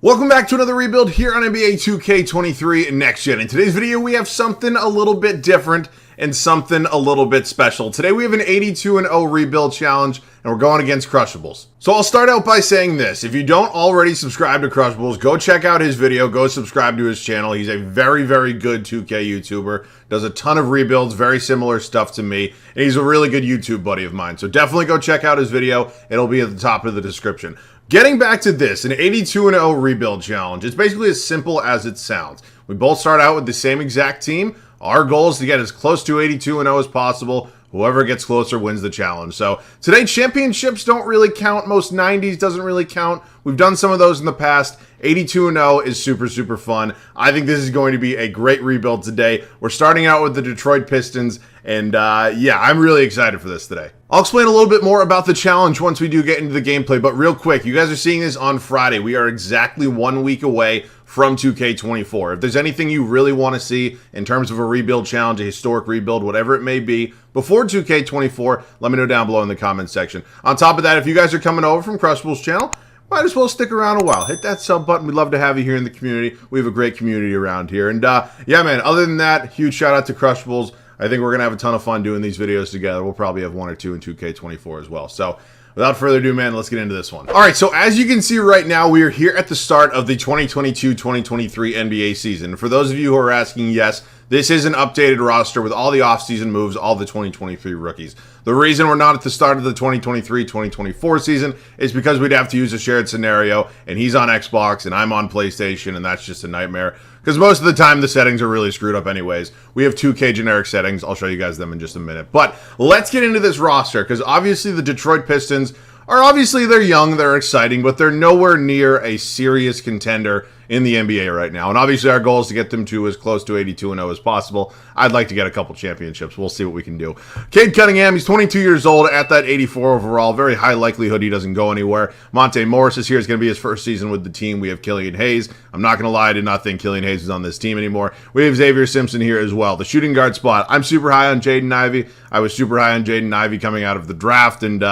Welcome back to another rebuild here on NBA 2K23 Next Gen. In today's video, we have something a little bit different and something a little bit special. Today, we have an 82-0 rebuild challenge, and we're going against Crushables. So I'll start out by saying this. If you don't already subscribe to Crushables, go check out his video. Go subscribe to his channel. He's a very, very good 2K YouTuber. Does a ton of rebuilds, very similar stuff to me. And he's a really good YouTube buddy of mine. So definitely go check out his video. It'll be at the top of the description. Getting back to this, an 82-0 rebuild challenge. It's basically as simple as it sounds. We both start out with the same exact team. Our goal is to get as close to 82-0 as possible. Whoever gets closer wins the challenge. So today, championships don't really count. Most 90s doesn't really count. We've done some of those in the past. 82-0 is super, super fun. I think this is going to be a great rebuild today. We're starting out with the Detroit Pistons, and yeah, I'm really excited for this today. I'll explain a little bit more about the challenge once we do get into the gameplay, but real quick, you guys are seeing this on Friday. We are exactly 1 week away from 2K24. If there's anything you really want to see in terms of a rebuild challenge, a historic rebuild, whatever it may be, before 2K24, let me know down below in the comments section. On top of that, if you guys are coming over from Crushables' channel, might as well stick around a while. Hit that sub button. We'd love to have you here in the community. We have a great community around here. And yeah, man, other than that, huge shout out to Crushables. I think we're going to have a ton of fun doing these videos together. We'll probably have one or two in 2K24 as well. So without further ado, man, let's get into this one. All right, so as you can see right now, we are here at the start of the 2022-2023 NBA season. For those of you who are asking, yes, this is an updated roster with all the offseason moves, all the 2023 rookies. The reason we're not at the start of the 2023-2024 season is because we'd have to use a shared scenario, and he's on Xbox, and I'm on PlayStation, and that's just a nightmare. Because most of the time, the settings are really screwed up anyways. We have 2K generic settings. I'll show you guys them in just a minute. But let's get into this roster, because obviously the Detroit Pistons they're young, they're exciting, but they're nowhere near a serious contender in the NBA right now. And obviously our goal is to get them to as close to 82-0 as possible. I'd like to get a couple championships. We'll see what we can do. Cade Cunningham, he's 22 years old at that 84 overall. Very high likelihood he doesn't go anywhere. Monte Morris is here. It's going to be his first season with the team. We have Killian Hayes. I'm not going to lie, I did not think Killian Hayes was on this team anymore. We have Xavier Simpson here as well. The shooting guard spot, I'm super high on Jaden Ivey. I was super high on Jaden Ivey coming out of the draft, and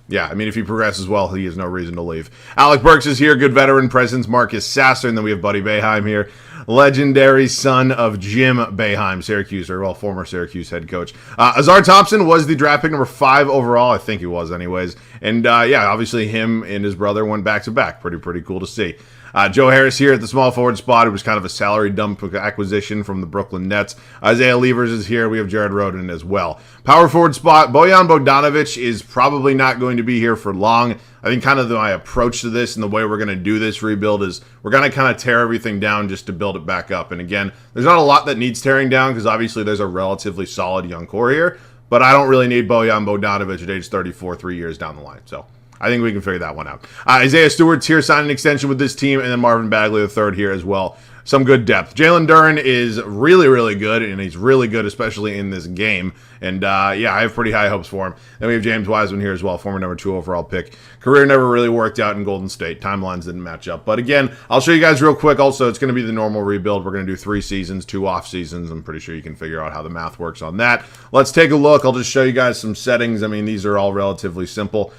yeah, I mean, if he progresses well, he has no reason to leave. Alec Burks is here, good veteran presence. Marcus Sasser, and then we have Buddy Boeheim here. Legendary son of Jim Boeheim, Syracuse, or well, former Syracuse head coach. Azar Thompson was the draft pick number 5 overall. I think he was anyways. And yeah, obviously him and his brother went back-to-back. Pretty cool to see. Joe Harris here at the small forward spot. It was kind of a salary dump acquisition from the Brooklyn Nets. Isaiah Levers is here. We have Jared Rhoden as well. Power forward spot, Bojan Bogdanovic is probably not going to be here for long. I think kind of my approach to this and the way we're going to do this rebuild is we're going to kind of tear everything down just to build it back up. And again, there's not a lot that needs tearing down because obviously there's a relatively solid young core here. But I don't really need Bojan Bogdanovic at age 34 3 years down the line. So I think we can figure that one out. Isaiah Stewart's here, signed an extension with this team, and then Marvin Bagley III here as well. Some good depth. Jalen Duren is really, really good, and he's really good, especially in this game. And yeah, I have pretty high hopes for him. Then we have James Wiseman here as well, former number 2 overall pick. Career never really worked out in Golden State. Timelines didn't match up. But again, I'll show you guys real quick. Also, it's going to be the normal rebuild. We're going to do 3 seasons, 2 off seasons. I'm pretty sure you can figure out how the math works on that. Let's take a look. I'll just show you guys some settings. I mean, these are all relatively simple.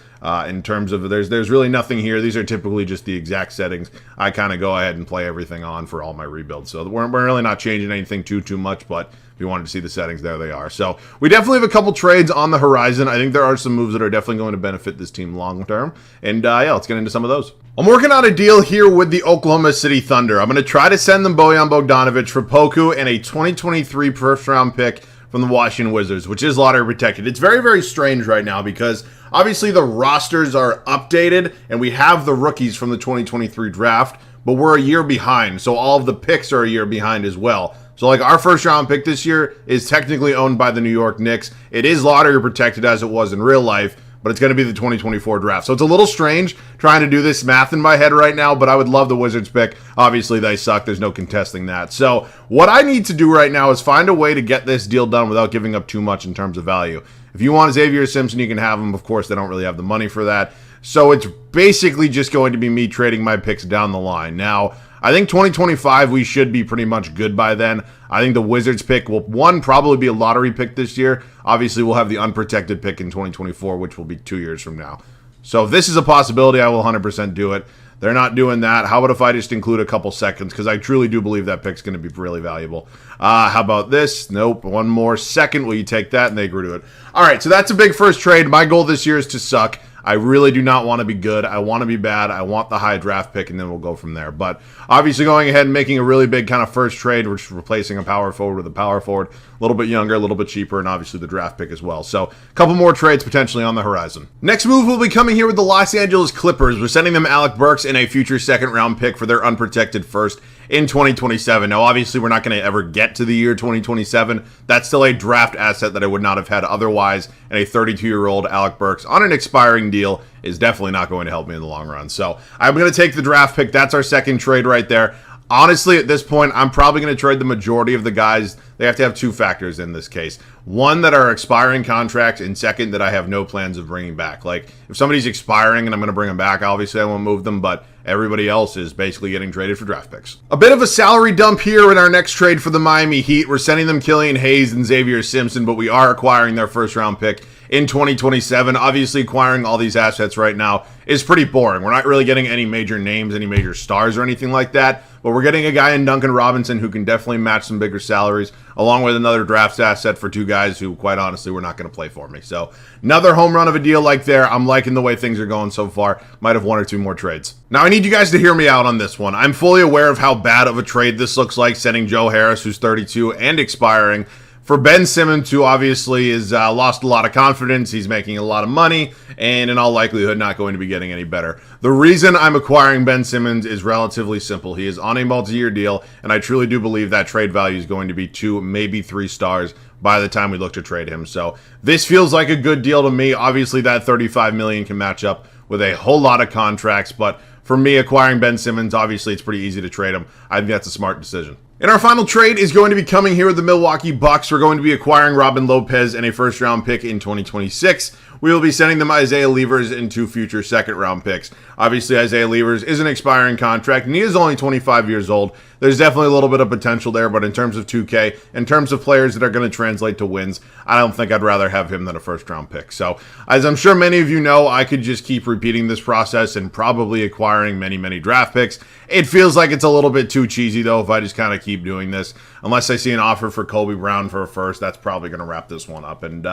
In terms of there's really nothing here. These are typically just the exact settings. I kind of go ahead and play everything on for all my rebuilds. So we're really not changing anything too much, but if you wanted to see the settings, there they are. So we definitely have a couple trades on the horizon. I think there are some moves that are definitely going to benefit this team long term. And yeah, let's get into some of those. I'm working on a deal here with the Oklahoma City Thunder. I'm going to try to send them Bojan Bogdanovic for Poku and a 2023 first round pick from the Washington Wizards, which is lottery protected. It's very, very strange right now because obviously the rosters are updated and we have the rookies from the 2023 draft, but we're a year behind. So all of the picks are a year behind as well. So like our first round pick this year is technically owned by the New York Knicks. It is lottery protected as it was in real life, but it's going to be the 2024 draft. So it's a little strange trying to do this math in my head right now, but I would love the Wizards pick. Obviously, they suck. There's no contesting that. So what I need to do right now is find a way to get this deal done without giving up too much in terms of value. If you want Xavier Simpson, you can have him. Of course, they don't really have the money for that. So it's basically just going to be me trading my picks down the line. Now, I think 2025, we should be pretty much good by then. I think the Wizards pick will, probably be a lottery pick this year. Obviously, we'll have the unprotected pick in 2024, which will be 2 years from now. So if this is a possibility, I will 100% do it. They're not doing that. How about if I just include a couple seconds? Because I truly do believe that pick's going to be really valuable. How about this? Nope. One more second. Will you take that? And they agree to it. All right, so that's a big first trade. My goal this year is to suck. I really do not want to be good. I want to be bad. I want the high draft pick, and then we'll go from there. But obviously going ahead and making a really big kind of first trade, we're just replacing a power forward with a power forward. A little bit younger, a little bit cheaper, and obviously the draft pick as well. So a couple more trades potentially on the horizon. Next move will be coming here with the Los Angeles Clippers. We're sending them Alec Burks and a future second-round pick for their unprotected first in 2027. Now, obviously, we're not going to ever get to the year 2027. That's still a draft asset that I would not have had otherwise, and a 32-year-old Alec Burks on an expiring deal is definitely not going to help me in the long run. So I'm going to take the draft pick. That's our second trade right there. Honestly, at this point, I'm probably going to trade the majority of the guys. They have to have two factors in this case. One, that are expiring contracts, and second, that I have no plans of bringing back. Like, if somebody's expiring and I'm going to bring them back, obviously I won't move them, but everybody else is basically getting traded for draft picks. A bit of a salary dump here in our next trade for the Miami Heat. We're sending them Killian Hayes and Xavier Simpson, but we are acquiring their first-round pick in 2027. Obviously, acquiring all these assets right now is pretty boring. We're not really getting any major names, any major stars or anything like that, but we're getting a guy in Duncan Robinson who can definitely match some bigger salaries, along with another draft asset for two guys who, quite honestly, were not going to play for me. So another home run of a deal like there. I'm liking the way things are going so far. Might have one or two more trades. Now, I need you guys to hear me out on this one. I'm fully aware of how bad of a trade this looks like, sending Joe Harris, who's 32 and expiring, for Ben Simmons, who obviously has lost a lot of confidence. He's making a lot of money, and in all likelihood not going to be getting any better. The reason I'm acquiring Ben Simmons is relatively simple. He is on a multi-year deal, and I truly do believe that trade value is going to be 2, maybe 3 stars by the time we look to trade him. So this feels like a good deal to me. Obviously, that $35 million can match up with a whole lot of contracts, but for me, acquiring Ben Simmons, obviously it's pretty easy to trade him. I think that's a smart decision. And our final trade is going to be coming here with the Milwaukee Bucks. We're going to be acquiring Robin Lopez and a first-round pick in 2026. We will be sending them Isaiah Levers and 2 future second-round picks. Obviously, Isaiah Levers is an expiring contract, and he is only 25 years old. There's definitely a little bit of potential there, but in terms of 2K, in terms of players that are going to translate to wins, I don't think I'd rather have him than a first-round pick. So, as I'm sure many of you know, I could just keep repeating this process and probably acquiring many, many draft picks. It feels like it's a little bit too cheesy, though, if I just kind of keep doing this. Unless I see an offer for Kobe Brown for a first, that's probably going to wrap this one up. And,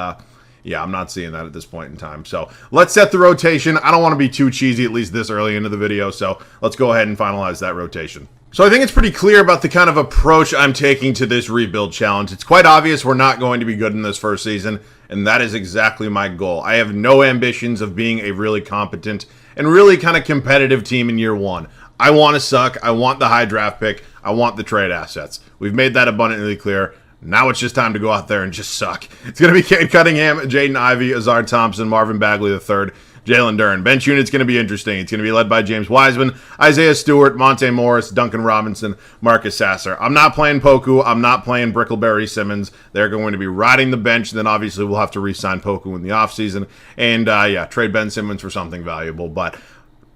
yeah, I'm not seeing that at this point in time. So let's set the rotation. I don't want to be too cheesy, at least this early into the video, so let's go ahead and finalize that rotation. So I think it's pretty clear about the kind of approach I'm taking to this rebuild challenge. It's quite obvious we're not going to be good in this first season, and that is exactly my goal. I have no ambitions of being a really competent and really kind of competitive team in year one. I want to suck. I want the high draft pick. I want the trade assets. We've made that abundantly clear. Now it's just time to go out there and just suck. It's going to be Cade Cunningham, Jaden Ivey, Azar Thompson, Marvin Bagley III, Jalen Duren. Bench unit's going to be interesting. It's going to be led by James Wiseman, Isaiah Stewart, Monte Morris, Duncan Robinson, Marcus Sasser. I'm not playing Poku. I'm not playing Brickleberry Simmons. They're going to be riding the bench. And then obviously we'll have to re-sign Poku in the offseason. And yeah, trade Ben Simmons for something valuable. But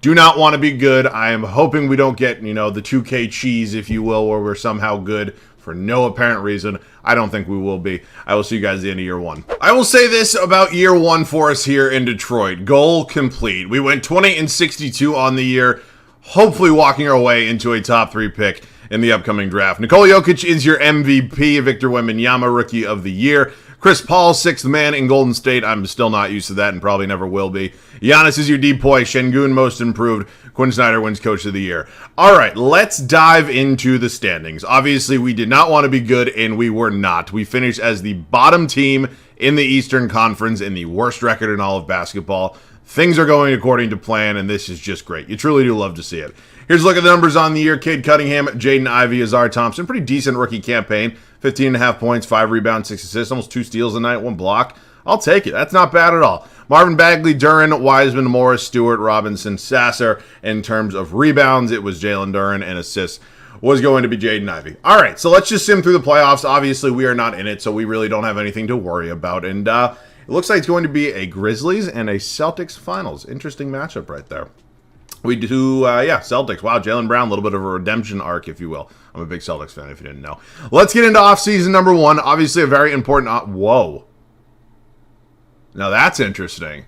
do not want to be good. I am hoping we don't get, the 2K cheese, if you will, where we're somehow good for no apparent reason. I don't think we will be. I will see you guys at the end of year one. I will say this about year one for us here in Detroit. Goal complete. We went 20-62 on the year, hopefully walking our way into a top 3 pick in the upcoming draft. Nikola Jokic is your MVP. Victor Wembanyama, Rookie of the Year. Chris Paul, 6th man in Golden State. I'm still not used to that and probably never will be. Giannis is your DPOY. Şengün, Most Improved. Quinn Snyder wins Coach of the Year. All right, let's dive into the standings. Obviously, we did not want to be good, and we were not. We finished as the bottom team in the Eastern Conference and the worst record in all of basketball. Things are going according to plan, and this is just great. You truly do love to see it. Here's a look at the numbers on the year. Cade Cunningham, Jaden Ivey, Azar Thompson. Pretty decent rookie campaign. 15.5 points, 5 rebounds, 6 assists, almost 2 steals a night, 1 block. I'll take it. That's not bad at all. Marvin Bagley, Duren, Wiseman, Morris, Stewart, Robinson, Sasser. In terms of rebounds, it was Jalen Duren, and assists was going to be Jaden Ivey. All right, so let's just sim through the playoffs. Obviously, we are not in it, so we really don't have anything to worry about. And it looks like it's going to be a Grizzlies and a Celtics finals. Interesting matchup right there. We do, Celtics. Wow, Jaylen Brown, a little bit of a redemption arc, if you will. I'm a big Celtics fan, if you didn't know. Let's get into offseason number 1. Obviously, a very important... Whoa. Now, that's interesting.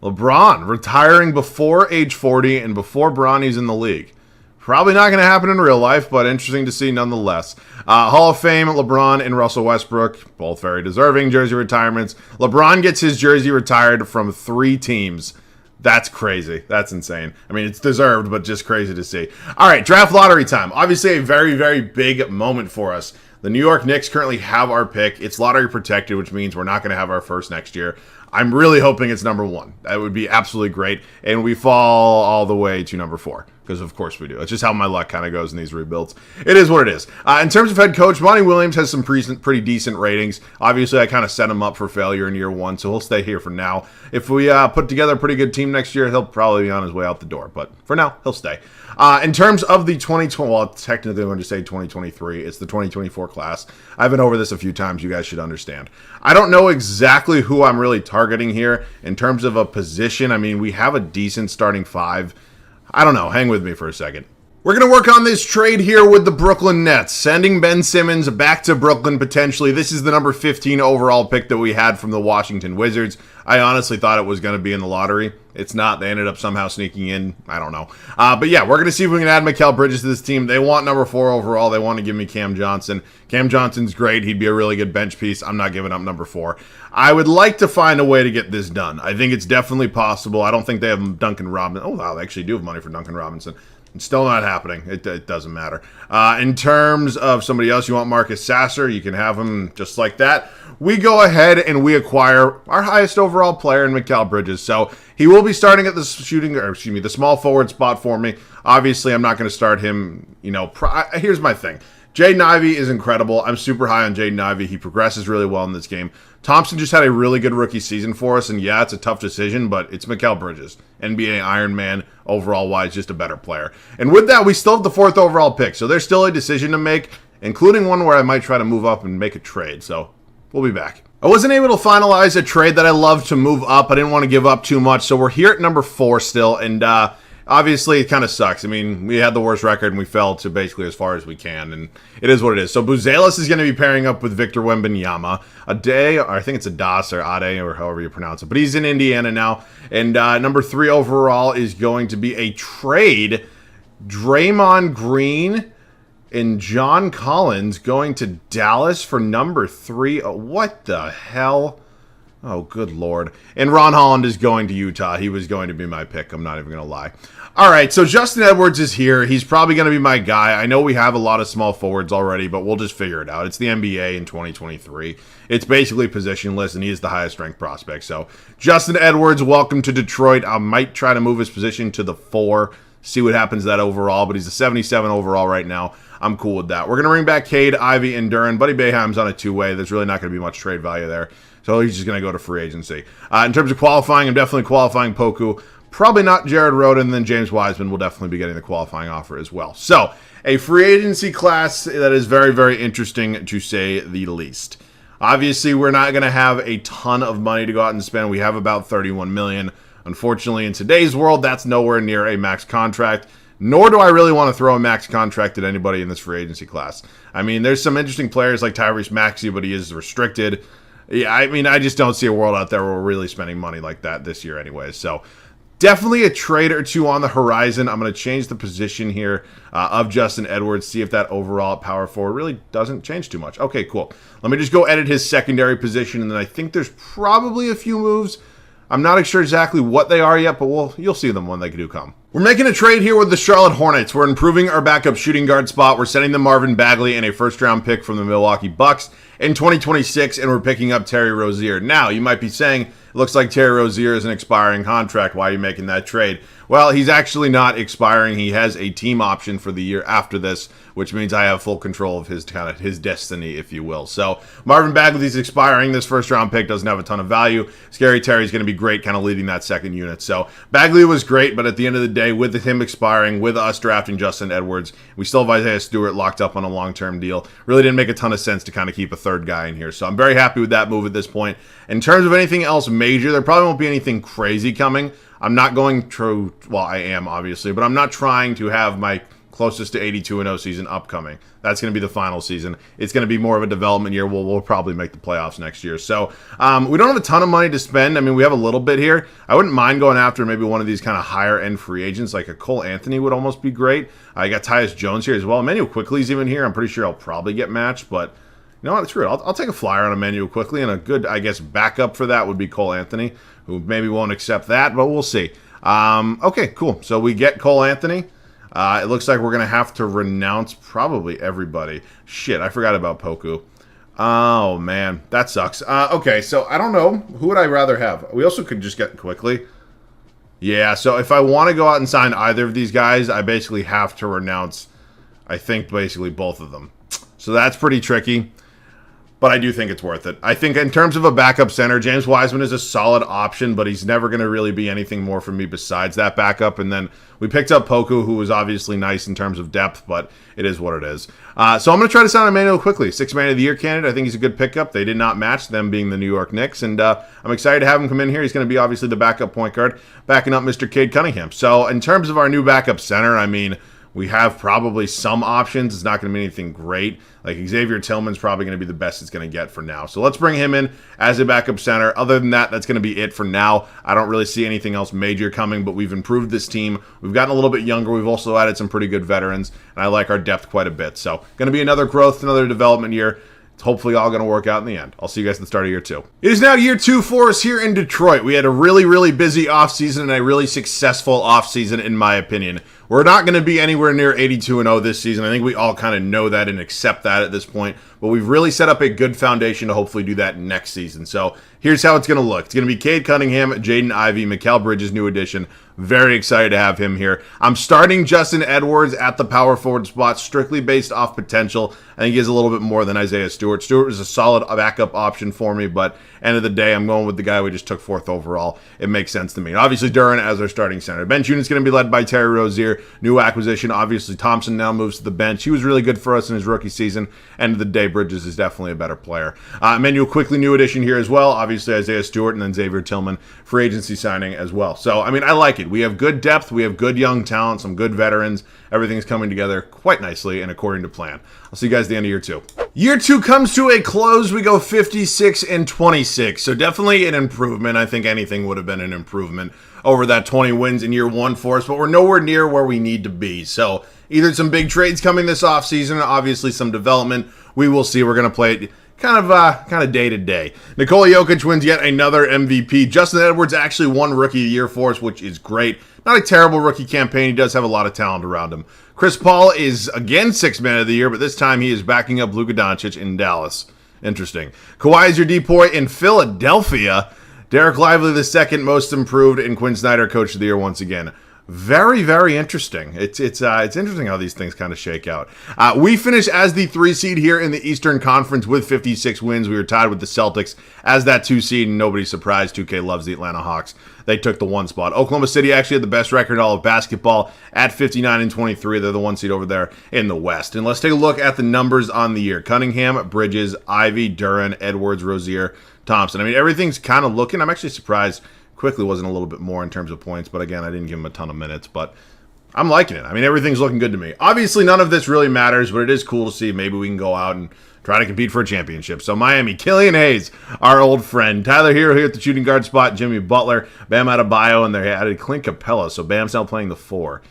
LeBron retiring before age 40 and before Bronny's in the league. Probably not going to happen in real life, but interesting to see nonetheless. Hall of Fame, LeBron and Russell Westbrook, both very deserving jersey retirements. LeBron gets his jersey retired from 3 teams. That's crazy. That's insane. I mean, it's deserved, but just crazy to see. All right, draft lottery time. Obviously, a very, very big moment for us. The New York Knicks currently have our pick. It's lottery protected, which means we're not going to have our first next year. I'm really hoping it's number 1. That would be absolutely great. And we fall all the way to number 4. Because of course we do. It's just how my luck kind of goes in these rebuilds. It is what it is. In terms of head coach, Monty Williams has some pretty decent ratings. Obviously, I kind of set him up for failure in year 1, so he'll stay here for now. If we put together a pretty good team next year, he'll probably be on his way out the door. But for now, he'll stay. In terms of the 2020, well, technically I'm going to say 2023. It's the 2024 class. I've been over this a few times. You guys should understand. I don't know exactly who I'm really targeting here in terms of a position. I mean, we have a decent starting 5. I don't know. Hang with me for a second. We're going to work on this trade here with the Brooklyn Nets, sending Ben Simmons back to Brooklyn potentially. This is the number 15 overall pick that we had from the Washington Wizards. I honestly thought it was going to be in the lottery. It's not. They ended up somehow sneaking in. I don't know. But yeah, we're going to see if we can add Mikal Bridges to this team. They want number 4 overall. They want to give me Cam Johnson. Cam Johnson's great. He'd be a really good bench piece. I'm not giving up number 4. I would like to find a way to get this done. I think it's definitely possible. I don't think they have Duncan Robinson. Oh, wow, they actually do have money for Duncan Robinson. It's still not happening. It doesn't matter. In terms of somebody else, you want Marcus Sasser, you can have him just like that. We go ahead and we acquire our highest overall player in Mikal Bridges. So he will be starting at the the small forward spot for me. Obviously, I'm not going to start him, here's my thing. Jaden Ivey is incredible. I'm super high on Jaden Ivey. He progresses really well in this game. Thompson just had a really good rookie season for us, and yeah, it's a tough decision, but it's Mikal Bridges. NBA Iron Man, overall-wise, just a better player. And with that, we still have the 4th overall pick, so there's still a decision to make, including one where I might try to move up and make a trade, so we'll be back. I wasn't able to finalize a trade that I love to move up. I didn't want to give up too much, so we're here at number 4 still, and obviously, it kind of sucks. I mean, we had the worst record, and we fell to basically as far as we can, and it is what it is. So, Buzelis is going to be pairing up with Victor Wembanyama. I think it's Adas or Ade, or however you pronounce it, but he's in Indiana now. And number 3 overall is going to be a trade. Draymond Green and John Collins going to Dallas for number 3. Oh, what the hell? Oh, good Lord. And Ron Holland is going to Utah. He was going to be my pick. I'm not even going to lie. All right, so Justin Edwards is here. He's probably going to be my guy. I know we have a lot of small forwards already, but we'll just figure it out. It's the NBA in 2023. It's basically positionless, and he is the highest ranked prospect. So Justin Edwards, welcome to Detroit. I might try to move his position to the 4, see what happens to that overall, but he's a 77 overall right now. I'm cool with that. We're going to bring back Cade, Ivy, and Duran. Buddy Boeheim's on a 2-way. There's really not going to be much trade value there. So he's just going to go to free agency. In terms of qualifying, I'm definitely qualifying Poku. Probably not Jared Rhoden, and then James Wiseman will definitely be getting the qualifying offer as well. So a free agency class that is very, very interesting to say the least. Obviously, we're not going to have a ton of money to go out and spend. We have about $31 million. Unfortunately, in today's world, that's nowhere near a max contract. Nor do I really want to throw a max contract at anybody in this free agency class. I mean, there's some interesting players like Tyrese Maxey, but he is restricted. Yeah, I mean, I just don't see a world out there where we're really spending money like that this year anyways. So definitely a trade or two on the horizon. I'm going to change the position here of Justin Edwards, see if that overall power forward really doesn't change too much. Okay, cool. Let me just go edit his secondary position, and then I think there's probably a few moves. I'm not sure exactly what they are yet, but you'll see them when they do come. We're making a trade here with the Charlotte Hornets. We're improving our backup shooting guard spot. We're sending them Marvin Bagley and a first-round pick from the Milwaukee Bucks in 2026, and we're picking up Terry Rozier. Now, you might be saying, it looks like Terry Rozier is an expiring contract. Why are you making that trade? Well, he's actually not expiring. He has a team option for the year after this, which means I have full control of his destiny, if you will. So Marvin Bagley's expiring. This first-round pick doesn't have a ton of value. Scary Terry's going to be great kind of leading that second unit. So Bagley was great, but at the end of the day, with him expiring, with us drafting Justin Edwards, we still have Isaiah Stewart locked up on a long-term deal. Really didn't make a ton of sense to kind of keep a third guy in here. So I'm very happy with that move at this point. In terms of anything else major, there probably won't be anything crazy coming. I'm not going to, well, I am obviously, but I'm not trying to have my closest to 82-0 season upcoming. That's going to be the final season. It's going to be more of a development year. We'll probably make the playoffs next year. So we don't have a ton of money to spend. I mean, we have a little bit here. I wouldn't mind going after maybe one of these kind of higher-end free agents, like a Cole Anthony would almost be great. I got Tyus Jones here as well. Emmanuel Quickly's even here. I'm pretty sure I'll probably get matched, but you know what? Screw it. I'll take a flyer on Emmanuel Quickly, and a good, I guess, backup for that would be Cole Anthony, who maybe won't accept that, but we'll see. Okay, cool. So we get Cole Anthony. It looks like we're going to have to renounce probably everybody. Shit, I forgot about Poku. Oh, man. That sucks. Okay, so I don't know. Who would I rather have? We also could just get Quickly. Yeah, so if I want to go out and sign either of these guys, I basically have to renounce, I think, basically both of them. So that's pretty tricky. But I do think it's worth it. I think in terms of a backup center, James Wiseman is a solid option, but he's never going to really be anything more for me besides that backup. And then we picked up Poku, who was obviously nice in terms of depth, but it is what it is. So I'm going to try to sign Emmanuel Quickly. 6th Man of the Year candidate. I think he's a good pickup. They did not match, them being the New York Knicks. And I'm excited to have him come in here. He's going to be obviously the backup point guard, backing up Mr. Cade Cunningham. So in terms of our new backup center, I mean, we have probably some options. It's not going to be anything great. Like Xavier Tillman's probably going to be the best it's going to get for now. So let's bring him in as a backup center. Other than that, that's going to be it for now. I don't really see anything else major coming, but we've improved this team. We've gotten a little bit younger. We've also added some pretty good veterans, and I like our depth quite a bit. So going to be another growth, another development year. It's hopefully all going to work out in the end. I'll see you guys at the start of year 2. It is now year 2 for us here in Detroit. We had a really, really busy offseason and a really successful offseason, in my opinion. We're not going to be anywhere near 82-0 this season. I think we all kind of know that and accept that at this point. But we've really set up a good foundation to hopefully do that next season. So here's how it's going to look. It's going to be Cade Cunningham, Jaden Ivey, Mikal Bridges, new addition. Very excited to have him here. I'm starting Justin Edwards at the power forward spot, strictly based off potential. I think he has a little bit more than Isaiah Stewart. Stewart is a solid backup option for me, but end of the day, I'm going with the guy we just took 4th overall. It makes sense to me. And obviously, Duren as our starting center. Bench unit's going to be led by Terry Rozier. New acquisition. Obviously, Thompson now moves to the bench. He was really good for us in his rookie season. End of the day, Bridges is definitely a better player. Emmanuel Quickly, new addition here as well. Obviously, Isaiah Stewart and then Xavier Tillman, free agency signing as well. So, I mean, I like it. We have good depth. We have good young talent, some good veterans. Everything's coming together quite nicely and according to plan. I'll see you guys at the end of year 2. Year 2 comes to a close. We go 56-26. So definitely an improvement. I think anything would have been an improvement over that 20 wins in year 1 for us, but we're nowhere near where we need to be. So either some big trades coming this offseason, obviously some development. We will see. We're going to play it kind of day to day. Nikola Jokic wins yet another MVP. Justin Edwards actually won Rookie of the Year for us, which is great. Not a terrible rookie campaign. He does have a lot of talent around him. Chris Paul is again 6th Man of the Year, but this time he is backing up Luka Doncic in Dallas. Interesting. Kawhi is your DPOY in Philadelphia. Derek Lively, the 2nd most improved, and Quinn Snyder, Coach of the Year once again. Very, very interesting. It's interesting how these things kind of shake out. We finish as the 3 seed here in the Eastern Conference with 56 wins. We were tied with the Celtics as that 2 seed, and nobody's surprised. 2K loves the Atlanta Hawks. They took the 1 spot. Oklahoma City actually had the best record in all of basketball at 59-23. They're the 1 seed over there in the West. And let's take a look at the numbers on the year. Cunningham, Bridges, Ivy, Duren, Edwards, Rozier, Thompson. I mean, everything's kind of looking. I'm actually surprised Quickly wasn't a little bit more in terms of points, but again, I didn't give him a ton of minutes, but I'm liking it. I mean, everything's looking good to me. Obviously, none of this really matters, but it is cool to see. Maybe we can go out and try to compete for a championship. So Miami, Killian Hayes, our old friend. Tyler Hero here at the shooting guard spot. Jimmy Butler, Bam Adebayo, and they added Clint Capella, so Bam's now playing the 4.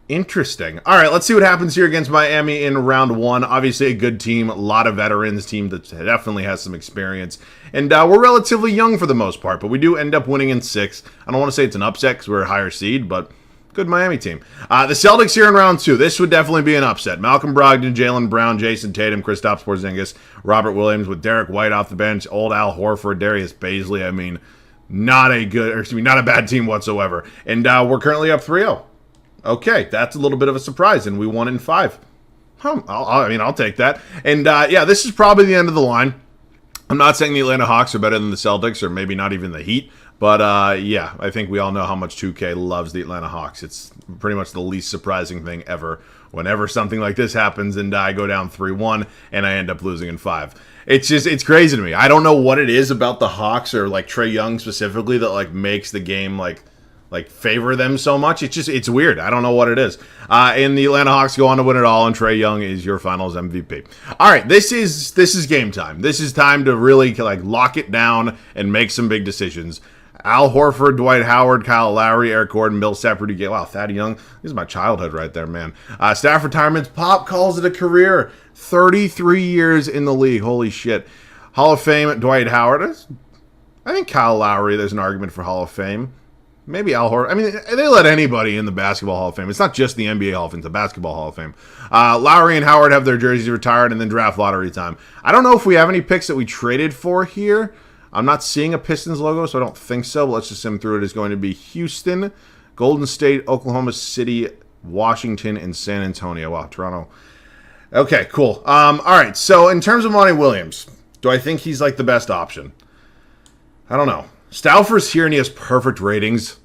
Interesting. All right, let's see what happens here against Miami in round 1. Obviously, a good team, a lot of veterans, team that definitely has some experience. And we're relatively young for the most part, but we do end up winning in 6. I don't want to say it's an upset because we're a higher seed, but good Miami team. The Celtics here in round 2. This would definitely be an upset. Malcolm Brogdon, Jaylen Brown, Jason Tatum, Kristaps Porzingis, Robert Williams with Derek White off the bench, old Al Horford, Darius Baisley. I mean, not a bad team whatsoever. And we're currently up 3-0. Okay, that's a little bit of a surprise, and we won in 5. I'll take that. And yeah, this is probably the end of the line. I'm not saying the Atlanta Hawks are better than the Celtics, or maybe not even the Heat, but yeah, I think we all know how much 2K loves the Atlanta Hawks. It's pretty much the least surprising thing ever. Whenever something like this happens and I go down 3-1 and I end up losing in 5. It's crazy to me. I don't know what it is about the Hawks or like Trae Young specifically that like makes the game like like favor them so much. It's weird. I don't know what it is. And the Atlanta Hawks go on to win it all, and Trae Young is your Finals MVP. All right, this is game time. This is time to really like lock it down and make some big decisions. Al Horford, Dwight Howard, Kyle Lowry, Eric Gordon, Millsap, Rudy Gay. Wow, Thad Young. This is my childhood right there, man. Staff retirements. Pop calls it a career. 33 years in the league. Holy shit. Hall of Fame, Dwight Howard. I think Kyle Lowry, there's an argument for Hall of Fame. Maybe Al Horford. I mean, they let anybody in the Basketball Hall of Fame. It's not just the NBA Hall of Fame, it's the Basketball Hall of Fame. Lowry and Howard have their jerseys retired and then draft lottery time. I don't know if we have any picks that we traded for here. I'm not seeing a Pistons logo, so I don't think so. But let's just sim through it. It's going to be Houston, Golden State, Oklahoma City, Washington, and San Antonio. Wow, Toronto. Okay, cool. All right, so in terms of Monty Williams, do I think he's like the best option? I don't know. Stauffer's here and he has perfect ratings.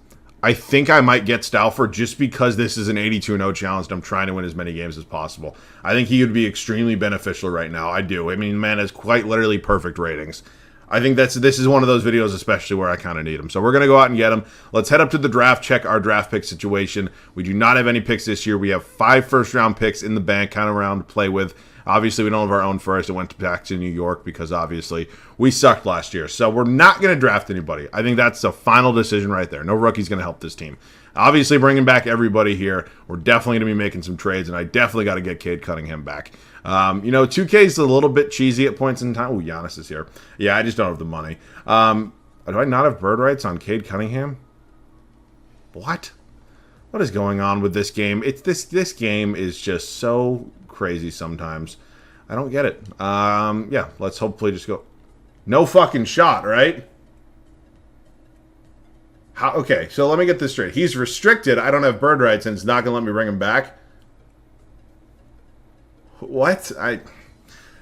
I think I might get Stauffer just because this is an 82-0 challenge and I'm trying to win as many games as possible. I think he would be extremely beneficial right now. I do. I mean, man has quite literally perfect ratings. I think this is one of those videos especially where I kind of need him. So we're going to go out and get him. Let's head up to the draft, check our draft pick situation. We do not have any picks this year. We have 5 first-round picks in the bank, kind of around to play with. Obviously, we don't have our own first. It went back to New York because, obviously, we sucked last year. So we're not going to draft anybody. I think that's a final decision right there. No rookie's going to help this team. Obviously, bringing back everybody here. We're definitely going to be making some trades, and I definitely got to get Cade Cunningham back. 2K is a little bit cheesy at points in time. Oh, Giannis is here. Yeah, I just don't have the money. Do I not have bird rights on Cade Cunningham? What? What is going on with this game? This game is just so crazy sometimes. I don't get it. Yeah, let's hopefully just go. No fucking shot, right? Okay, so let me get this straight. He's restricted. I don't have bird rights, and it's not going to let me bring him back. What?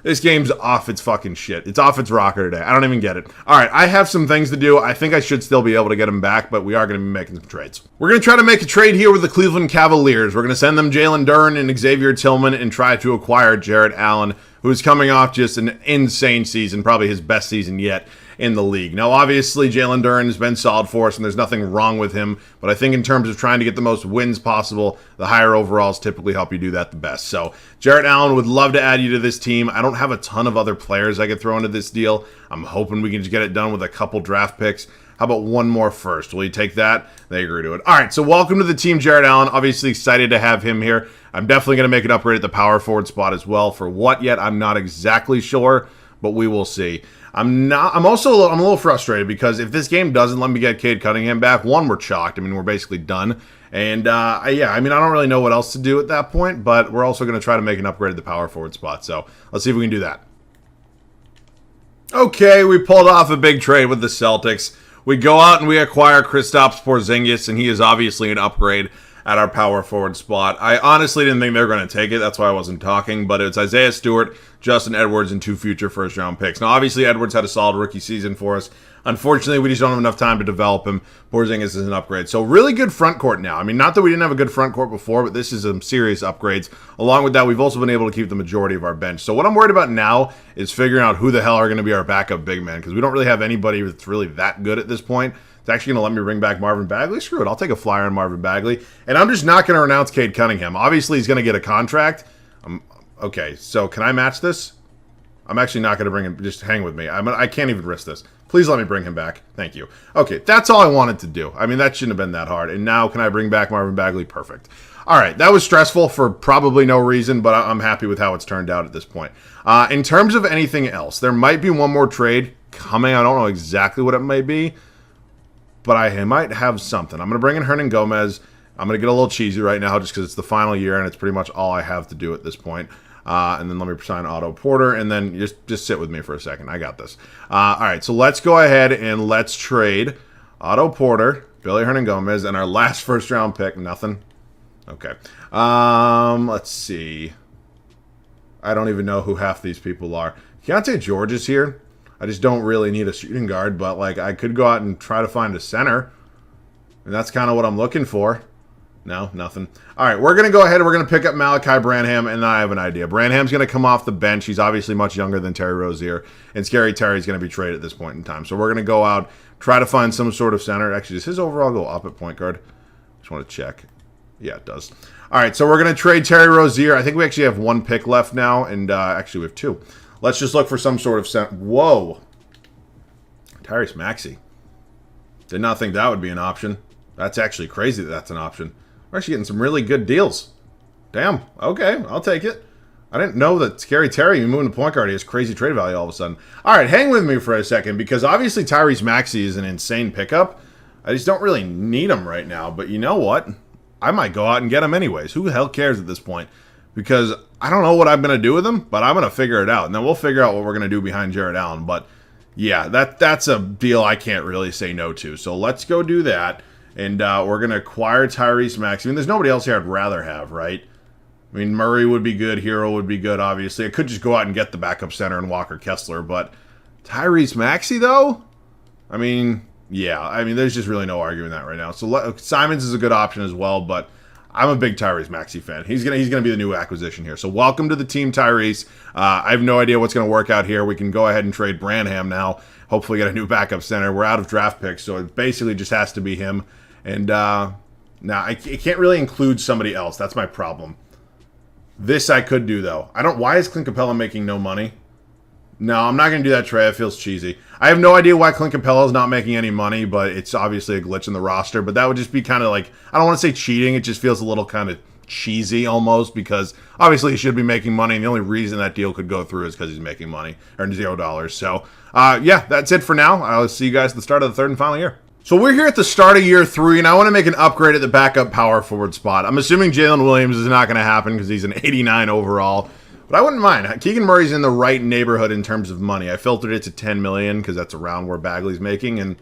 This game's off its fucking shit. It's off its rocker today. I don't even get it. All right, I have some things to do. I think I should still be able to get him back, but we are going to be making some trades. We're going to try to make a trade here with the Cleveland Cavaliers. We're going to send them Jalen Duren and Xavier Tillman and try to acquire Jarrett Allen, who is coming off just an insane season, probably his best season yet in the league. Now, obviously, Jalen Duren has been solid for us, and there's nothing wrong with him, but I think in terms of trying to get the most wins possible, the higher overalls typically help you do that the best. So, Jarrett Allen would love to add you to this team. I don't have a ton of other players I could throw into this deal. I'm hoping we can just get it done with a couple draft picks. How about one more first? Will you take that? They agree to it. All right, so welcome to the team, Jarrett Allen. Obviously excited to have him here. I'm definitely going to make an upgrade at the power forward spot as well. For what yet? I'm not exactly sure, but we will see. I'm a little frustrated because if this game doesn't let me get Cade Cunningham back, one, we're chalked. I mean, we're basically done. And, I don't really know what else to do at that point, but we're also going to try to make an upgrade at the power forward spot. So let's see if we can do that. Okay, we pulled off a big trade with the Celtics. We go out and we acquire Kristaps Porzingis, and he is obviously an upgrade at our power forward spot. I honestly didn't think they were going to take it. That's why I wasn't talking. But it's Isaiah Stewart, Justin Edwards, and 2 future first-round picks. Now, obviously, Edwards had a solid rookie season for us. Unfortunately, we just don't have enough time to develop him. Porzingis is an upgrade. So, really good front court now. I mean, not that we didn't have a good front court before, but this is some serious upgrades. Along with that, we've also been able to keep the majority of our bench. So, what I'm worried about now is figuring out who the hell are going to be our backup big men, because we don't really have anybody that's really that good at this point. It's actually going to let me bring back Marvin Bagley. Screw it. I'll take a flyer on Marvin Bagley. And I'm just not going to renounce Cade Cunningham. Obviously, he's going to get a contract. Okay, so can I match this? I'm actually not going to bring him. Just hang with me. I can't even risk this. Please let me bring him back. Thank you. Okay, that's all I wanted to do. I mean, that shouldn't have been that hard. And now, can I bring back Marvin Bagley? Perfect. All right, that was stressful for probably no reason, but I'm happy with how it's turned out at this point. In terms of anything else, there might be one more trade coming. I don't know exactly what it may be, but I might have something. I'm going to bring in Hernan Gomez. I'm going to get a little cheesy right now just because it's the final year and it's pretty much all I have to do at this point. And then let me sign Otto Porter, and then just sit with me for a second. I got this. All right, so let's go ahead and let's trade Otto Porter, Billy Hernan Gomez, and our last first-round pick. Nothing? Okay. Let's see. I don't even know who half these people are. Keontae George is here. I just don't really need a shooting guard, but like I could go out and try to find a center. And that's kind of what I'm looking for. No, nothing. All right, we're going to go ahead and we're going to pick up Malachi Branham, and I have an idea. Branham's going to come off the bench. He's obviously much younger than Terry Rozier, and Scary Terry's going to be traded at this point in time. So we're going to go out, try to find some sort of center. Actually, does his overall go up at point guard? Just want to check. Yeah, it does. All right, so we're going to trade Terry Rozier. I think we actually have one pick left now, and actually we have two. Let's just look for some sort of center. Whoa. Tyrese Maxey. Did not think that would be an option. That's actually crazy that that's an option. We're actually getting some really good deals. Damn. Okay, I'll take it. I didn't know that Scary Terry moving to point guard, he has crazy trade value all of a sudden. All right, hang with me for a second, because obviously Tyrese Maxey is an insane pickup. I just don't really need him right now. But you know what? I might go out and get him anyways. Who the hell cares at this point? Because I don't know what I'm going to do with him, but I'm going to figure it out. And then we'll figure out what we're going to do behind Jared Allen. But yeah, that's a deal I can't really say no to. So let's go do that. And we're going to acquire Tyrese Maxey. I mean, there's nobody else here I'd rather have, right? I mean, Murray would be good. Hero would be good, obviously. I could just go out and get the backup center and Walker Kessler. But Tyrese Maxey, though? I mean, yeah. I mean, there's just really no arguing that right now. So Simons is a good option as well, but I'm a big Tyrese Maxey fan. He's gonna be the new acquisition here. So welcome to the team, Tyrese. I have no idea what's going to work out here. We can go ahead and trade Branham now. Hopefully get a new backup center. We're out of draft picks, so it basically just has to be him. And now I can't really include somebody else. That's my problem. This I could do, though. Why is Clint Capella making no money? No, I'm not going to do that trade. It feels cheesy. I have no idea why Clint Capella is not making any money, but it's obviously a glitch in the roster. But that would just be kind of like, I don't want to say cheating. It just feels a little kind of cheesy almost, because obviously he should be making money, and the only reason that deal could go through is because he's making money, or $0. So, yeah, that's it for now. I'll see you guys at the start of the third and final year. So we're here at the start of year 3, and I want to make an upgrade at the backup power forward spot. I'm assuming Jalen Williams is not going to happen because he's an 89 overall, but I wouldn't mind. Keegan Murray's in the right neighborhood in terms of money. I filtered it to $10 million because that's around where Bagley's making, and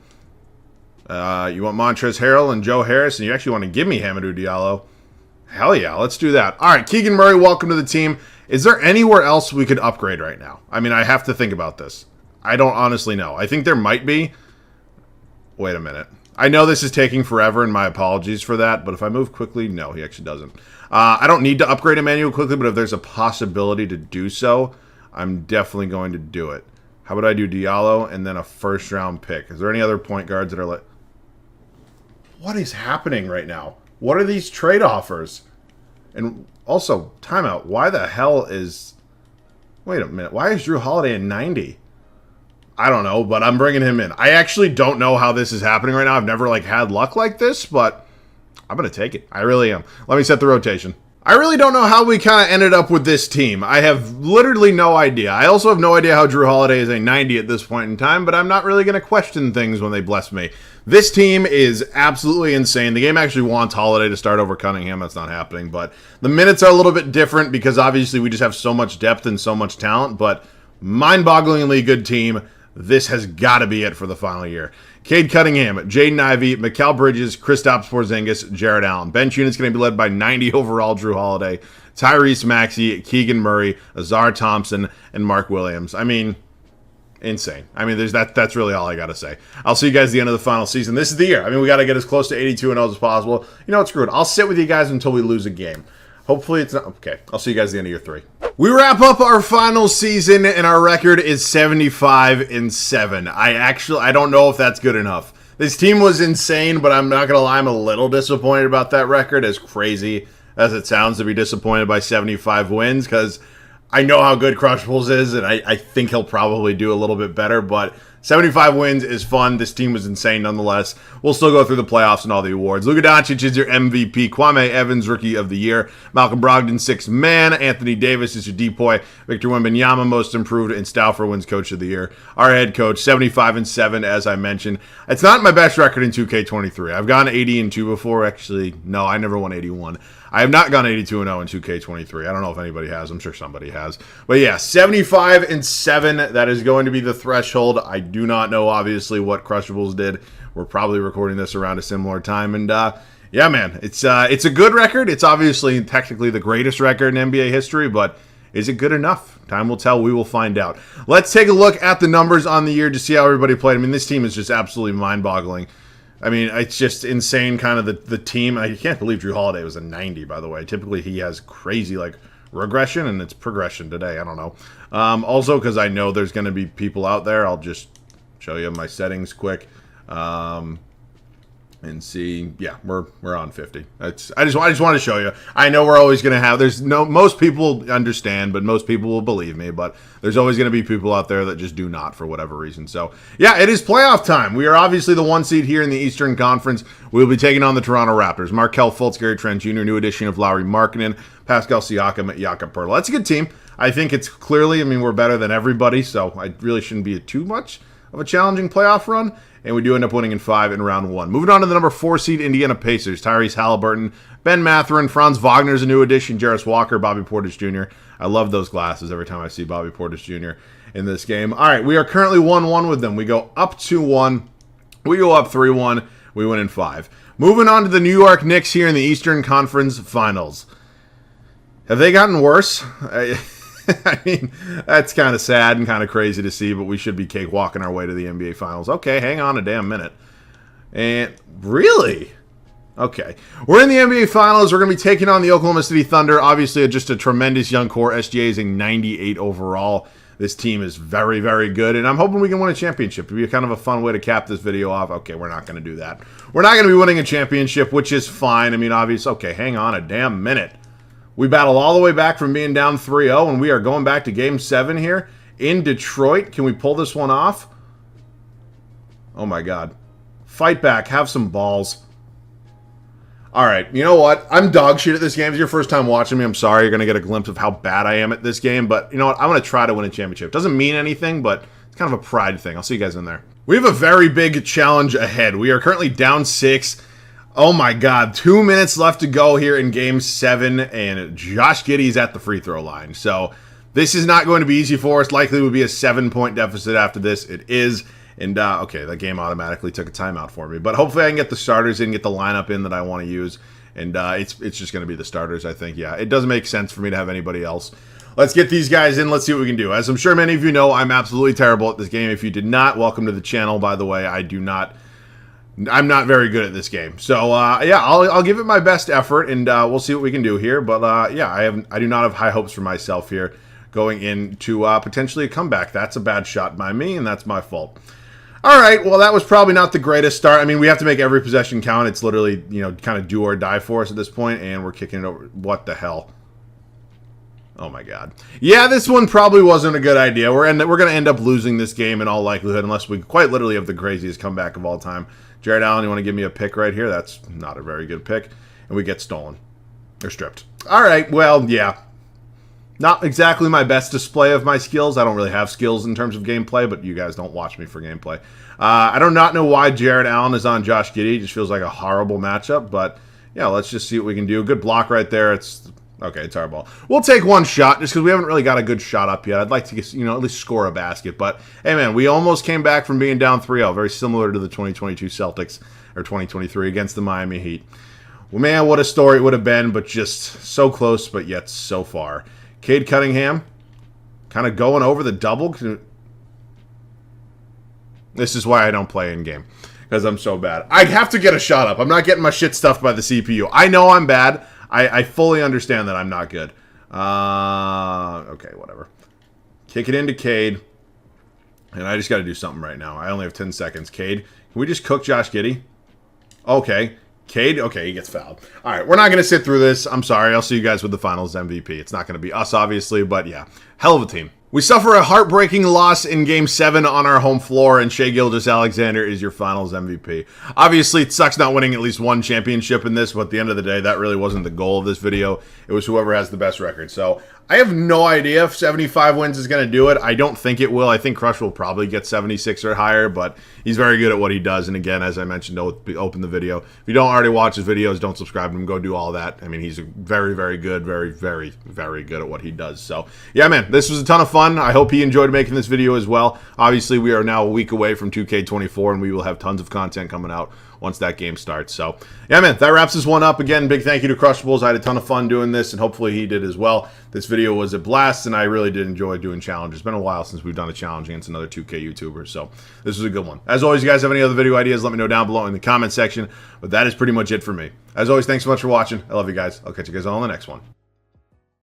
you want Montrezl Harrell and Joe Harris, and you actually want to give me Hamidou Diallo. Hell yeah, let's do that. All right, Keegan Murray, welcome to the team. Is there anywhere else we could upgrade right now? I mean, I have to think about this. I don't honestly know. I think there might be. Wait a minute. I know this is taking forever, and my apologies for that, but if I move quickly, no, he actually doesn't. I don't need to upgrade Emmanuel quickly, but if there's a possibility to do so, I'm definitely going to do it. How about I do Diallo and then a first-round pick? Is there any other point guards that are like... What is happening right now? What are these trade offers? And also, timeout. Why the hell is... Wait a minute. Why is Drew Holiday at 90? I don't know, but I'm bringing him in. I actually don't know how this is happening right now. I've never had luck like this, but I'm going to take it. I really am. Let me set the rotation. I really don't know how we kind of ended up with this team. I have literally no idea. I also have no idea how Drew Holiday is a 90 at this point in time, but I'm not really going to question things when they bless me. This team is absolutely insane. The game actually wants Holiday to start over Cunningham. That's not happening, but the minutes are a little bit different because obviously we just have so much depth and so much talent, but mind-bogglingly good team. This has got to be it for the final year. Cade Cunningham, Jaden Ivey, Mikal Bridges, Kristaps Porzingis, Jared Allen. Bench unit's going to be led by 90 overall Drew Holiday, Tyrese Maxey, Keegan Murray, Azar Thompson, and Mark Williams. I mean, insane. I mean, that's really all I got to say. I'll see you guys at the end of the final season. This is the year. I mean, we got to get as close to 82-0 as possible. You know what? Screw it. I'll sit with you guys until we lose a game. Hopefully it's not... Okay, I'll see you guys at the end of year 3. We wrap up our final season, and our record is 75-7. I don't know if that's good enough. This team was insane, but I'm not going to lie, I'm a little disappointed about that record, as crazy as it sounds to be disappointed by 75 wins, because I know how good Crushables is, and I think he'll probably do a little bit better, but 75 wins is fun. This team was insane nonetheless. We'll still go through the playoffs and all the awards. Luka Doncic is your MVP. Kwame Evans, Rookie of the Year. Malcolm Brogdon, 6th Man. Anthony Davis is your depoy. Victor Wembanyama, Most Improved. And Stauffer wins Coach of the Year. Our head coach, 75-7, as I mentioned. It's not my best record in 2K23. I've gone 80-2 before. Actually, no, I never won 81. I have not gone 82-0 in 2K23. I don't know if anybody has. I'm sure somebody has. But yeah, 75-7. That is going to be the threshold. I do not know, obviously, what Crushables did. We're probably recording this around a similar time. And yeah, man, it's a good record. It's obviously technically the greatest record in NBA history, but is it good enough? Time will tell. We will find out. Let's take a look at the numbers on the year to see how everybody played. I mean, this team is just absolutely mind-boggling. I mean, it's just insane kind of the team. I can't believe Drew Holiday was a 90, by the way. Typically, he has crazy, like, regression, and it's progression today. I don't know. Also, because I know there's going to be people out there, I'll just show you my settings quick. And see, yeah, we're on 50. I just want to show you. I know we're always going to have. Most people understand, but most people will believe me. But there's always going to be people out there that just do not for whatever reason. So yeah, it is playoff time. We are obviously the 1 seed here in the Eastern Conference. We'll be taking on the Toronto Raptors. Markelle Fultz, Gary Trent Jr., new addition of Lauri Markkanen, Pascal Siakam, Jakob Poeltl. That's a good team. I think it's clearly. I mean, we're better than everybody, so I really shouldn't be too much of a challenging playoff run. And we do end up winning in 5 in round 1. Moving on to the number 4 seed Indiana Pacers. Tyrese Halliburton, Ben Mathurin, Franz Wagner's a new addition, Jarris Walker, Bobby Portis Jr. I love those glasses every time I see Bobby Portis Jr. in this game. All right, we are currently 1-1 with them. We go up 2-1. We go up 3-1. We win in 5. Moving on to the New York Knicks here in the Eastern Conference Finals. Have they gotten worse? I mean, that's kind of sad and kind of crazy to see, but we should be cakewalking our way to the NBA Finals. Okay, hang on a damn minute. And really? Okay. We're in the NBA Finals. We're going to be taking on the Oklahoma City Thunder. Obviously, just a tremendous young core. SGA is a 98 overall. This team is very, very good, and I'm hoping we can win a championship. It'd be kind of a fun way to cap this video off. Okay, we're not going to do that. We're not going to be winning a championship, which is fine. I mean, obviously, okay, hang on a damn minute. We battle all the way back from being down 3-0, and we are going back to Game 7 here in Detroit. Can we pull this one off? Oh, my God. Fight back. Have some balls. All right. You know what? I'm dog shit at this game. If it's your first time watching me, I'm sorry. You're going to get a glimpse of how bad I am at this game. But you know what? I'm going to try to win a championship. Doesn't mean anything, but it's kind of a pride thing. I'll see you guys in there. We have a very big challenge ahead. We are currently down 6. Oh my God, 2 minutes left to go here in Game 7, and Josh Giddey's at the free throw line. So this is not going to be easy for us. Likely would be a 7-point deficit after this. It is. And, okay, that game automatically took a timeout for me. But hopefully I can get the starters in, get the lineup in that I want to use. And it's just going to be the starters, I think. Yeah, it doesn't make sense for me to have anybody else. Let's get these guys in. Let's see what we can do. As I'm sure many of you know, I'm absolutely terrible at this game. If you did not, welcome to the channel, by the way. I'm not very good at this game. So, yeah, I'll give it my best effort, and we'll see what we can do here. But, yeah, I do not have high hopes for myself here going into potentially a comeback. That's a bad shot by me, and that's my fault. All right, well, that was probably not the greatest start. I mean, we have to make every possession count. It's literally, you know, kind of do or die for us at this point, and we're kicking it over. What the hell? Oh, my God. Yeah, this one probably wasn't a good idea. We're going to end up losing this game in all likelihood unless we quite literally have the craziest comeback of all time. Jared Allen, you want to give me a pick right here? That's not a very good pick. And we get stolen. Or stripped. All right, well, yeah. Not exactly my best display of my skills. I don't really have skills in terms of gameplay, but you guys don't watch me for gameplay. I do not know why Jared Allen is on Josh Giddey. It just feels like a horrible matchup. But, yeah, let's just see what we can do. Good block right there. Okay, it's our ball. We'll take one shot just because we haven't really got a good shot up yet. I'd like to, you know, at least score a basket. But, hey, man, we almost came back from being down 3-0. Very similar to the 2022 Celtics, or 2023 against the Miami Heat. Well, man, what a story it would have been, but just so close, but yet so far. Cade Cunningham kind of going over the double. This is why I don't play in-game, because I'm so bad. I have to get a shot up. I'm not getting my shit stuffed by the CPU. I know I'm bad. I fully understand that I'm not good. Okay, whatever. Kick it into Cade. And I just got to do something right now. I only have 10 seconds. Cade, can we just cook Josh Giddey? Okay. Cade, okay, he gets fouled. All right, we're not going to sit through this. I'm sorry. I'll see you guys with the finals MVP. It's not going to be us, obviously, but yeah, hell of a team. We suffer a heartbreaking loss in Game 7 on our home floor, and Shai Gilgeous-Alexander is your finals MVP. Obviously, it sucks not winning at least one championship in this, but at the end of the day, that really wasn't the goal of this video. It was whoever has the best record. So I have no idea if 75 wins is going to do it. I don't think it will. I think Crush will probably get 76 or higher, but he's very good at what he does. And again, as I mentioned, open the video. If you don't already watch his videos, don't subscribe to him. Go do all that. I mean, he's very, very good, very, very, very good at what he does. So, yeah, man, this was a ton of fun. I hope he enjoyed making this video as well. Obviously, we are now a week away from 2K24, and we will have tons of content coming out once that game starts. So, yeah, man, that wraps this one up. Again, big thank you to Crushables. I had a ton of fun doing this, and hopefully he did as well. This video was a blast, and I really did enjoy doing challenges. It's been a while since we've done a challenge against another 2K YouTuber, so this was a good one. As always, you guys have any other video ideas, let me know down below in the comment section. But that is pretty much it for me. As always, thanks so much for watching. I love you guys. I'll catch you guys all on the next one.